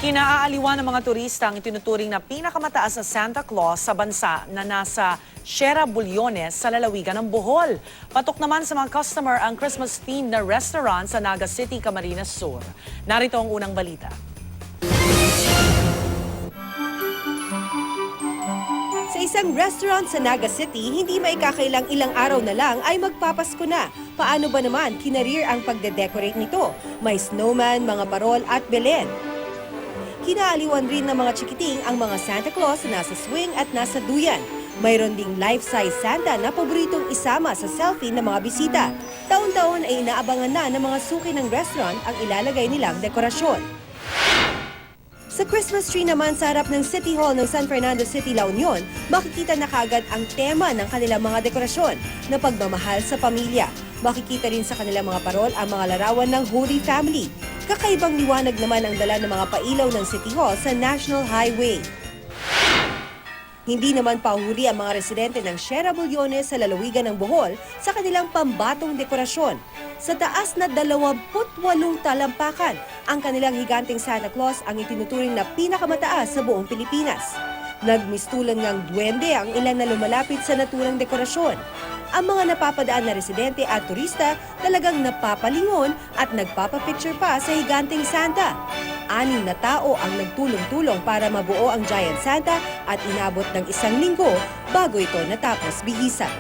Kinaaaliwan ng mga turista ang itinuturing na pinakamataas na Santa Claus sa bansa na nasa Sierra Bullones sa lalawigan ng Bohol. Patok naman sa mga customer ang Christmas-themed na restaurant sa Naga City, Camarines Sur. Narito ang unang balita. Sa isang restaurant sa Naga City, hindi maikakailang ilang araw na lang ay magpapasko na. Paano ba naman kinarir ang pagde-decorate nito? May snowman, mga parol at belen. Kinaaliwan rin ng mga chikiting ang mga Santa Claus na nasa swing at nasa duyan. Mayroon ding life-size Santa na paboritong isama sa selfie ng mga bisita. Taon-taon ay inaabangan na ng mga suki ng restaurant ang ilalagay nilang dekorasyon. Sa Christmas tree naman sa harap ng City Hall ng San Fernando City, La Union, makikita na kaagad ang tema ng kanilang mga dekorasyon na pagmamahal sa pamilya. Makikita rin sa kanilang mga parol ang mga larawan ng Holy Family. Kakaibang liwanag naman ang dala ng mga pailaw ng City Hall sa National Highway. Hindi naman pauhuli ang mga residente ng Sierra Bullones sa lalawigan ng Bohol sa kanilang pambatong dekorasyon. Sa taas na 28 talampakan, ang kanilang higanteng Santa Claus ang itinuturing na pinakamataas sa buong Pilipinas. Nagmistulan ngang duwende ang ilan na lumalapit sa naturang dekorasyon. Ang mga napapadaan na residente at turista talagang napapalingon at nagpapapicture pa sa higanteng Santa. 6 na tao ang nagtulong-tulong para mabuo ang Giant Santa at inabot ng 1 linggo bago ito natapos bihisan.